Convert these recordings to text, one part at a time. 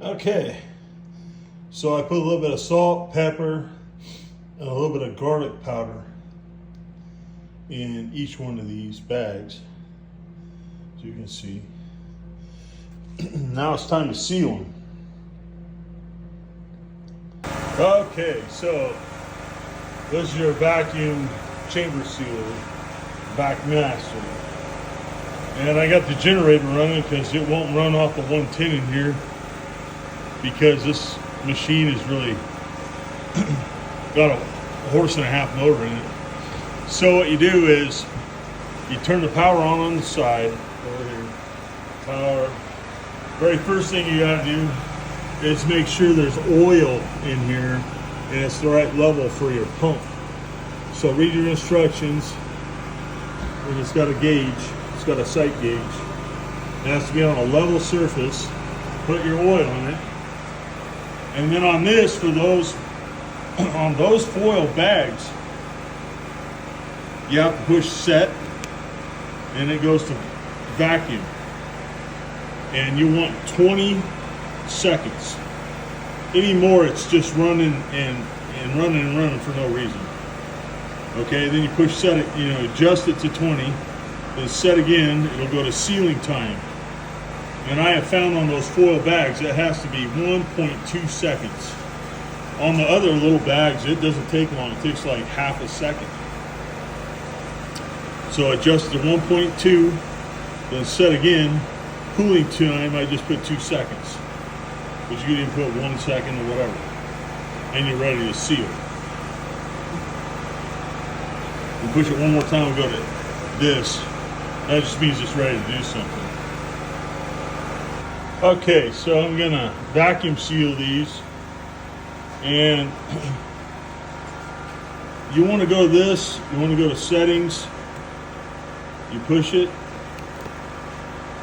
Okay, so I put a little bit of salt, pepper, and a little bit of garlic powder in each one of these bags, as you can see. Now it's time to seal them. Okay, so this is your vacuum chamber sealer, Vac Master. And I got the generator running because it won't run off the 110 in here, because this machine is really got a horse and a half motor in it. So what you do is you turn the power on the side over here. Power. Very first thing you gotta do is make sure there's oil in here and it's the right level for your pump. So read your instructions, and it's got a gauge. It's got a sight gauge. It has to be on a level surface. Put your oil in it. And then on this, for those, on those foil bags, you have to push set, and it goes to vacuum. And you want 20 seconds. Any more, it's just running and running for no reason. Okay, then you push set it, adjust it to 20, then set again, it'll go to sealing time. And I have found on those foil bags, it has to be 1.2 seconds. On the other little bags, it doesn't take long. It takes like half a second. So adjust to 1.2, then set again. Cooling time, I just put 2 seconds. But you can put 1 second or whatever. And you're ready to seal. We push it one more time, we go to this. That just means it's ready to do something. Okay, so I'm gonna vacuum seal these, and you want to go to this, you want to go to settings, you push it,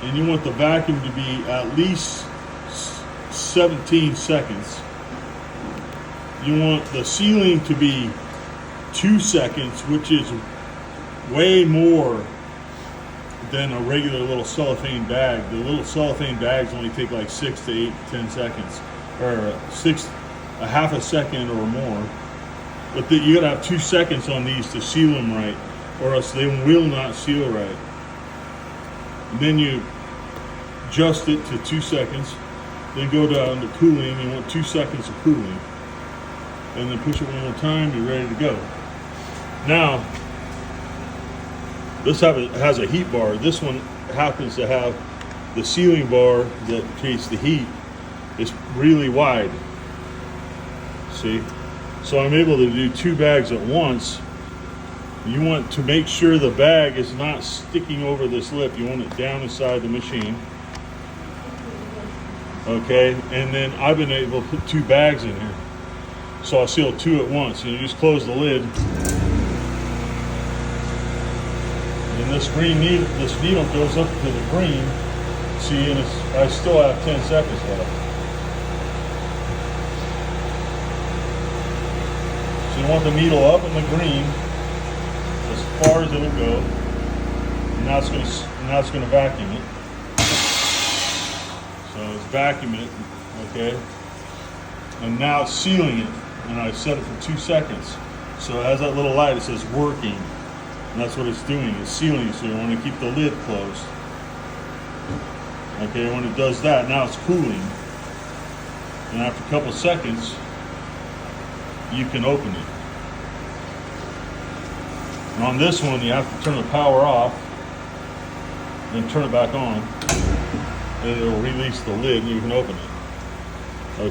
and you want the vacuum to be at least 17 seconds. You want the sealing to be 2 seconds, which is way more than a regular little cellophane bag. The little cellophane bags only take like 6 to 8 to 10 seconds, or a half a second or more. But you gotta have 2 seconds on these to seal them right, or else they will not seal right. And then you adjust it to 2 seconds, then go down to cooling. You want 2 seconds of cooling, and then push it one more time, you're ready to go. Now, this has a heat bar. This one happens to have the sealing bar that creates the heat. It's really wide. See? So I'm able to do 2 bags at once. You want to make sure the bag is not sticking over this lip. You want it down inside the machine. Okay, and then I've been able to put 2 bags in here. So I'll seal 2 at once. You just close the lid. And this needle goes up to the green. See, and I still have 10 seconds left. So you want the needle up in the green as far as it'll go. And now it's going to vacuum it. So it's vacuuming it, okay? And now it's sealing it. And I set it for 2 seconds. So as that little light, it says working. And that's what it's doing, it's sealing. So you want to keep the lid closed. Okay, when it does that, now it's cooling. And after a couple seconds, you can open it. And on this one, you have to turn the power off, then turn it back on, and it'll release the lid and you can open it.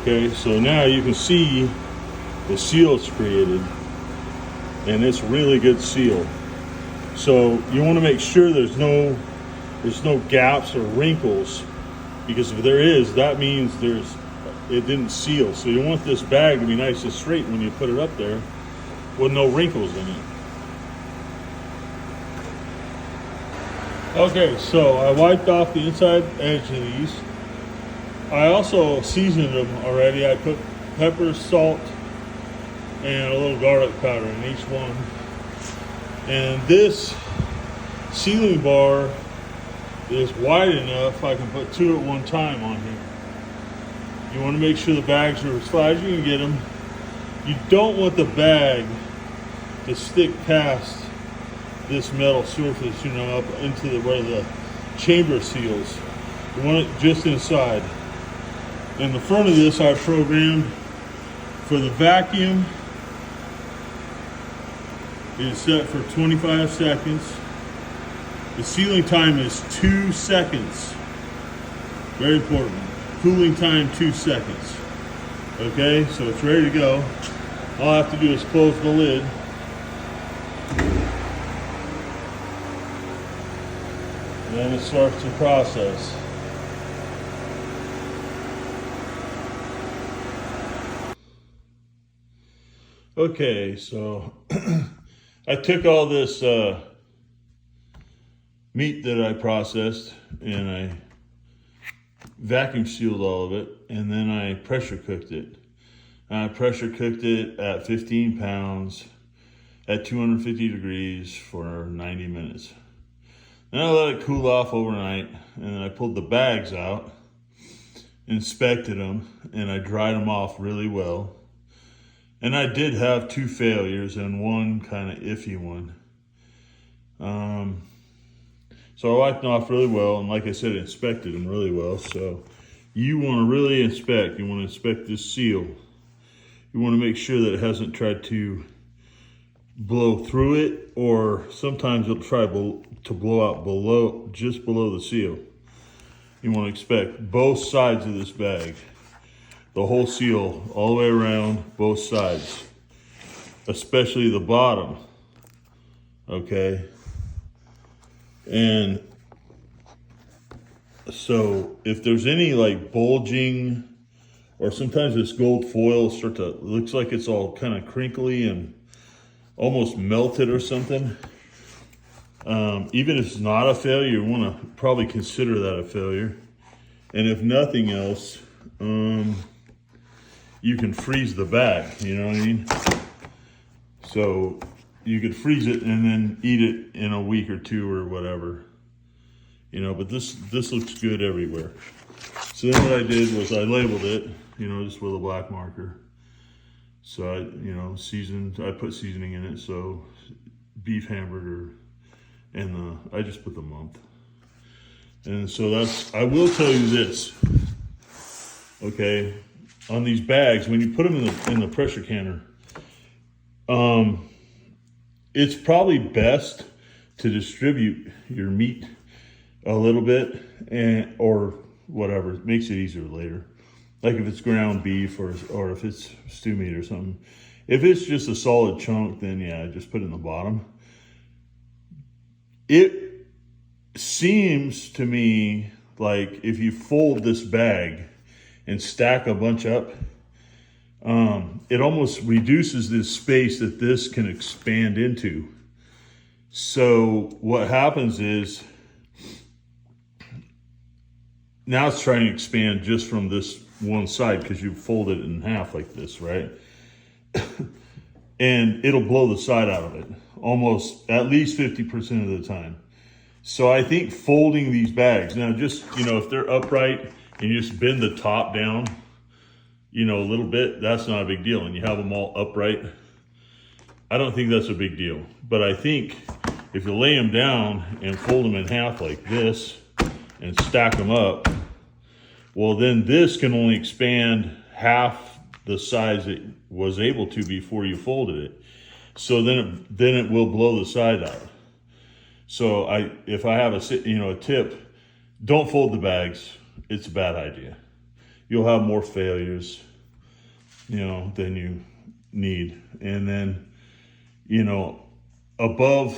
Okay, so now you can see the seal it's created, and it's really good seal. So you want to make sure there's no gaps or wrinkles, because if there is, that means it didn't seal. So you want this bag to be nice and straight when you put it up there, with no wrinkles in it. Okay, so I wiped off the inside edge of these. I also seasoned them already. I put pepper, salt, and a little garlic powder in each one. And this sealing bar is wide enough I can put 2 at one time on here. You want to make sure the bags are as flat as you can get them. You don't want the bag to stick past this metal surface, you know, up into where the chamber seals. You want it just inside. In the front of this, I programmed for the vacuum is set for 25 seconds. The sealing time is 2 seconds. Very important. Cooling time 2 seconds. Okay, so it's ready to go. All I have to do is close the lid. And then it starts the process. Okay, so I took all this meat that I processed and I vacuum sealed all of it, and then I pressure cooked it. I pressure cooked it at 15 pounds at 250 degrees for 90 minutes. Then I let it cool off overnight, and then I pulled the bags out, inspected them, and I dried them off really well. And I did have 2 failures and one kind of iffy one. So I wiped them off really well, and like I said, inspected them really well. So you want to really inspect. You want to inspect this seal. You want to make sure that it hasn't tried to blow through it, or sometimes it'll try to blow out just below the seal. You want to inspect both sides of this bag. The whole seal, all the way around, both sides. Especially the bottom. Okay? And so if there's any like bulging, or sometimes this gold foil looks like it's all kind of crinkly and almost melted or something. Even if it's not a failure, you want to probably consider that a failure. And if nothing else, you can freeze the bag, you know what I mean? So you could freeze it and then eat it in a week or 2 or whatever, you know, but this looks good everywhere. So then what I did was I labeled it, you know, just with a black marker. So I, you know, I put seasoning in it. So beef hamburger, and I just put the month. And so I will tell you this, okay, on these bags, when you put them in the pressure canner, it's probably best to distribute your meat a little bit, or whatever. It makes it easier later. Like if it's ground beef or if it's stew meat or something. If it's just a solid chunk, then yeah, just put it in the bottom. It seems to me like if you fold this bag and stack a bunch up, it almost reduces this space that this can expand into. So what happens is, now it's trying to expand just from this one side because you fold it in half like this, right? And it'll blow the side out of it almost at least 50% of the time. So I think folding these bags, now just, you know, if they're upright and you just bend the top down, you know, a little bit, that's not a big deal. And you have them all upright, I don't think that's a big deal. But I think if you lay them down and fold them in half like this and stack them up, well, then this can only expand half the size it was able to before you folded it. So then it will blow the side out. So if I have a tip, don't fold the bags. It's a bad idea. You'll have more failures, you know, than you need. And then, you know, between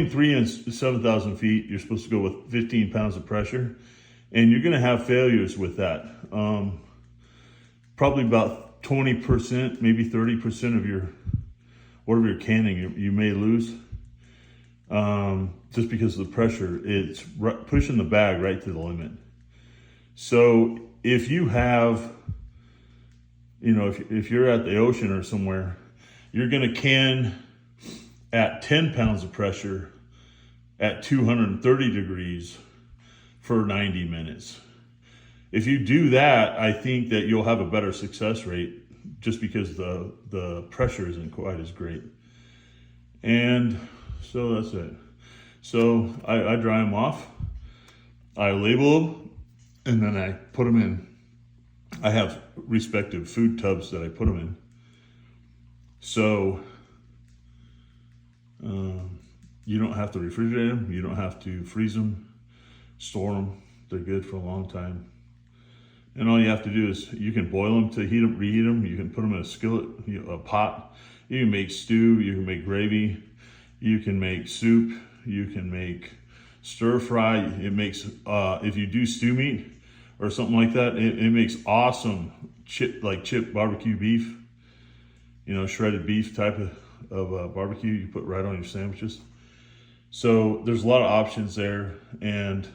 3,000 and 7,000 feet, you're supposed to go with 15 pounds of pressure, and you're going to have failures with that. Probably about 20%, maybe 30% of whatever you're canning, you may lose. Just because of the pressure, it's pushing the bag right to the limit. So if you have, you know, if you're at the ocean or somewhere, you're going to can at 10 pounds of pressure at 230 degrees for 90 minutes. If you do that, I think that you'll have a better success rate just because the pressure isn't quite as great. And so that's it. So I dry them off, I label them, and then I put them in. I have respective food tubs that I put them in. So you don't have to refrigerate them, you don't have to freeze them, store them. They're good for a long time. And all you have to do is you can boil them to reheat them. You can put them in a skillet, a pot. You can make stew, you can make gravy, you can make soup, you can make stir fry. It makes, if you do stew meat or something like that, it makes awesome chip barbecue beef, shredded beef type of barbecue you put right on your sandwiches. So there's a lot of options there. And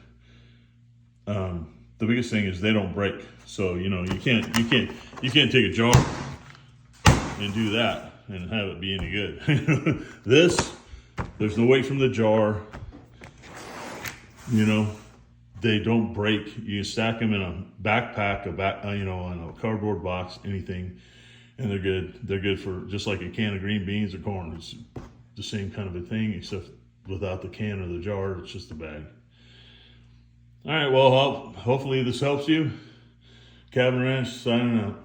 the biggest thing is they don't break. So, you can't take a jar and do that and have it be any good. There's no weight from the jar. They don't break. You can stack them in a backpack, in a cardboard box, anything, and they're good. They're good for just like a can of green beans or corn. It's the same kind of a thing, except without the can or the jar. It's just a bag. All right, well, hopefully this helps you. Cabin Ranch signing out.